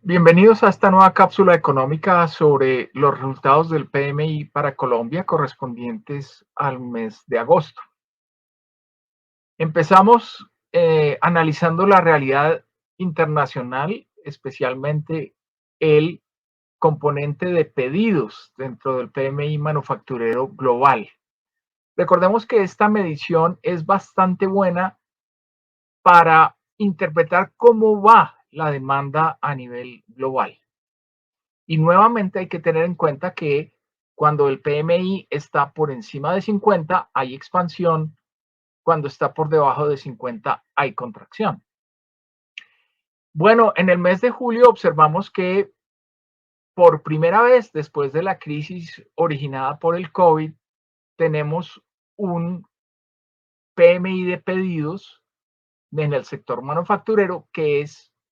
Bienvenidos a esta nueva cápsula económica sobre los resultados del PMI para Colombia correspondientes al mes de agosto. Empezamos analizando la realidad internacional, especialmente el componente de pedidos dentro del PMI manufacturero global. Recordemos que esta medición es bastante buena para interpretar cómo va la demanda a nivel global. Y nuevamente hay que tener en cuenta que cuando el PMI está por encima de 50 hay expansión, cuando está por debajo de 50 hay contracción. Bueno, en el mes de julio observamos que por primera vez después de la crisis originada por el COVID, tenemos un PMI de pedidos en el sector manufacturero que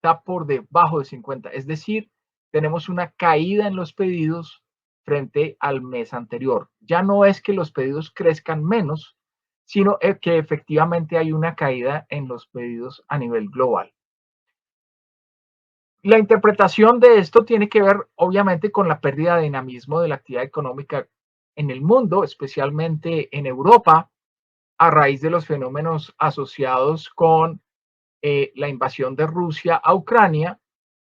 está por debajo de 50. Es decir, tenemos una caída en los pedidos frente al mes anterior. Ya no es que los pedidos crezcan menos, sino que efectivamente hay una caída en los pedidos a nivel global. La interpretación de esto tiene que ver obviamente con la pérdida de dinamismo de la actividad económica en el mundo, especialmente en Europa, a raíz de los fenómenos asociados con la invasión de Rusia a Ucrania,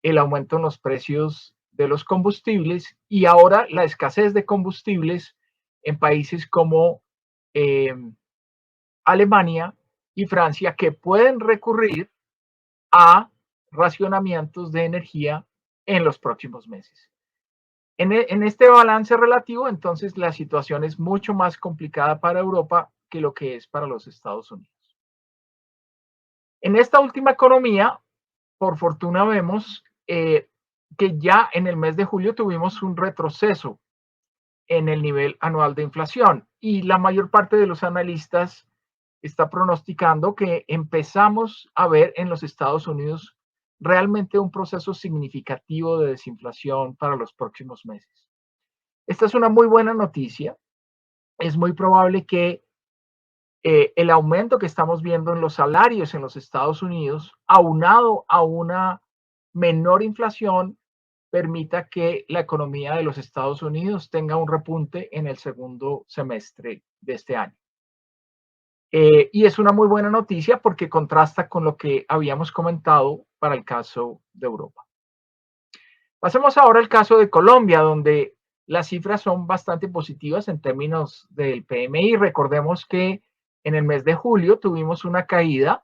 el aumento en los precios de los combustibles y ahora la escasez de combustibles en países como eh, Alemania y Francia que pueden recurrir a racionamientos de energía en los próximos meses. En este balance relativo, entonces, la situación es mucho más complicada para Europa que lo que es para los Estados Unidos. En esta última economía, por fortuna vemos que ya en el mes de julio tuvimos un retroceso en el nivel anual de inflación y la mayor parte de los analistas está pronosticando que empezamos a ver en los Estados Unidos realmente un proceso significativo de desinflación para los próximos meses. Esta es una muy buena noticia. Es muy probable que el aumento que estamos viendo en los salarios en los Estados Unidos, aunado a una menor inflación, permita que la economía de los Estados Unidos tenga un repunte en el segundo semestre de este año. Y es una muy buena noticia porque contrasta con lo que habíamos comentado para el caso de Europa. Pasemos ahora al caso de Colombia, donde las cifras son bastante positivas en términos del PMI. Recordemos que en el mes de julio tuvimos una caída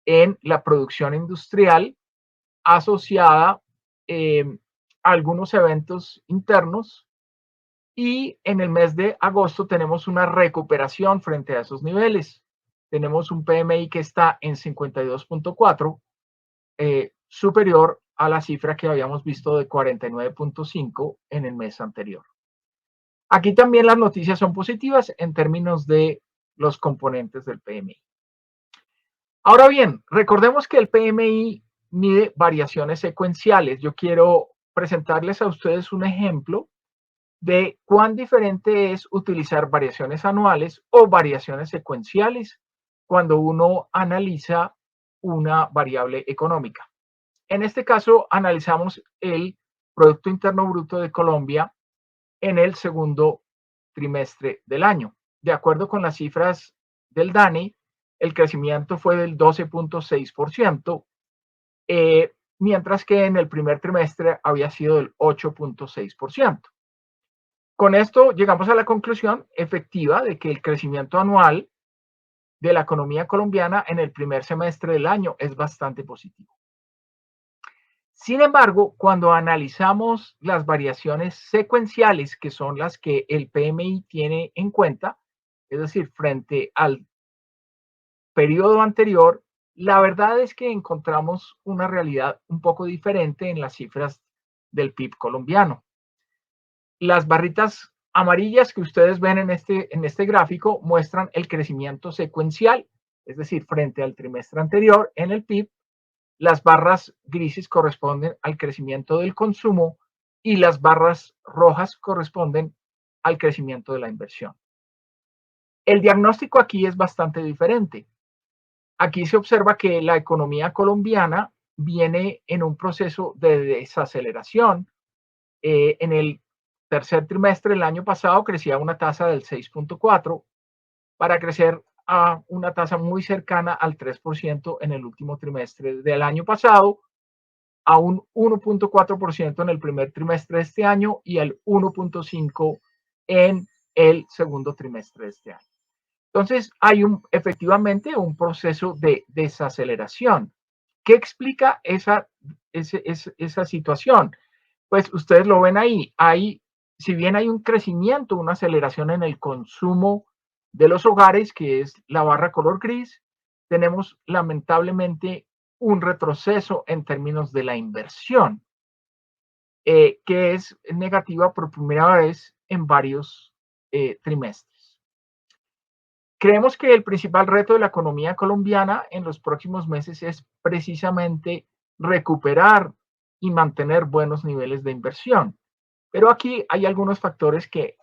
en la producción industrial asociada a algunos eventos internos y en el mes de agosto tenemos una recuperación frente a esos niveles. Tenemos un PMI que está en 52.4, superior a la cifra que habíamos visto de 49.5 en el mes anterior. Aquí también las noticias son positivas en términos de los componentes del PMI. Ahora bien, recordemos que el PMI mide variaciones secuenciales. Yo quiero presentarles a ustedes un ejemplo de cuán diferente es utilizar variaciones anuales o variaciones secuenciales cuando uno analiza una variable económica. En este caso, analizamos el Producto Interno Bruto de Colombia en el segundo trimestre del año. De acuerdo con las cifras del DANE, el crecimiento fue del 12.6%, mientras que en el primer trimestre había sido del 8.6%. Con esto llegamos a la conclusión efectiva de que el crecimiento anual de la economía colombiana en el primer semestre del año es bastante positivo. Sin embargo, cuando analizamos las variaciones secuenciales, que son las que el PMI tiene en cuenta, es decir, frente al periodo anterior, la verdad es que encontramos una realidad un poco diferente en las cifras del PIB colombiano. Las barritas amarillas que ustedes ven en este gráfico muestran el crecimiento secuencial, es decir, frente al trimestre anterior en el PIB. Las barras grises corresponden al crecimiento del consumo y las barras rojas corresponden al crecimiento de la inversión. El diagnóstico aquí es bastante diferente. Aquí se observa que la economía colombiana viene en un proceso de desaceleración. En el tercer trimestre del año pasado crecía a una tasa del 6.4 para crecer a una tasa muy cercana al 3% en el último trimestre del año pasado, a un 1.4% en el primer trimestre de este año y al 1.5% en el segundo trimestre de este año. Entonces, hay efectivamente un proceso de desaceleración. ¿Qué explica esa situación? Pues ustedes lo ven ahí. Si bien hay un crecimiento, una aceleración en el consumo de los hogares, que es la barra color gris, tenemos lamentablemente un retroceso en términos de la inversión, que es negativa por primera vez en varios trimestres. Creemos que el principal reto de la economía colombiana en los próximos meses es precisamente recuperar y mantener buenos niveles de inversión. Pero aquí hay algunos factores que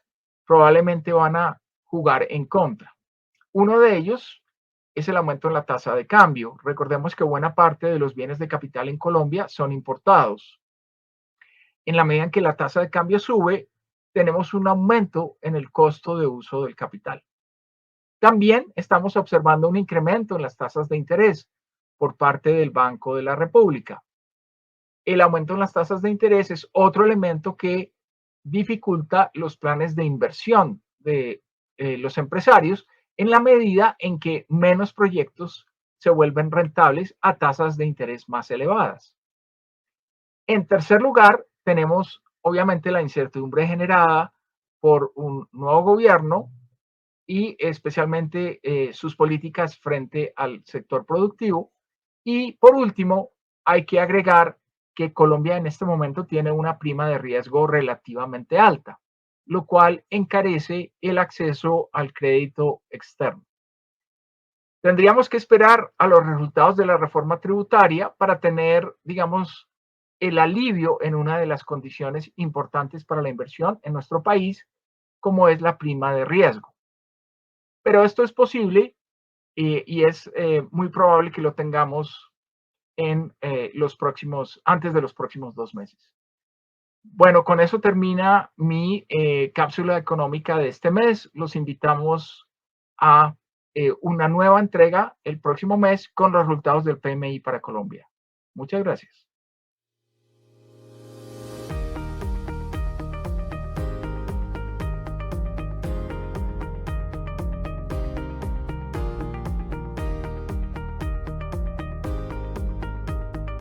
probablemente van a jugar en contra. Uno de ellos es el aumento en la tasa de cambio. Recordemos que buena parte de los bienes de capital en Colombia son importados. En la medida en que la tasa de cambio sube, tenemos un aumento en el costo de uso del capital. También estamos observando un incremento en las tasas de interés por parte del Banco de la República. El aumento en las tasas de interés es otro elemento que dificulta los planes de inversión de los empresarios en la medida en que menos proyectos se vuelven rentables a tasas de interés más elevadas. En tercer lugar, tenemos obviamente la incertidumbre generada por un nuevo gobierno y especialmente sus políticas frente al sector productivo. Y por último, hay que agregar que Colombia en este momento tiene una prima de riesgo relativamente alta, lo cual encarece el acceso al crédito externo. Tendríamos que esperar a los resultados de la reforma tributaria para tener, digamos, el alivio en una de las condiciones importantes para la inversión en nuestro país, como es la prima de riesgo. Pero esto es posible y es muy probable que lo tengamos en antes de los próximos 2 meses. Bueno, con eso termina mi cápsula económica de este mes. Los invitamos a una nueva entrega el próximo mes con los resultados del PMI para Colombia. Muchas gracias.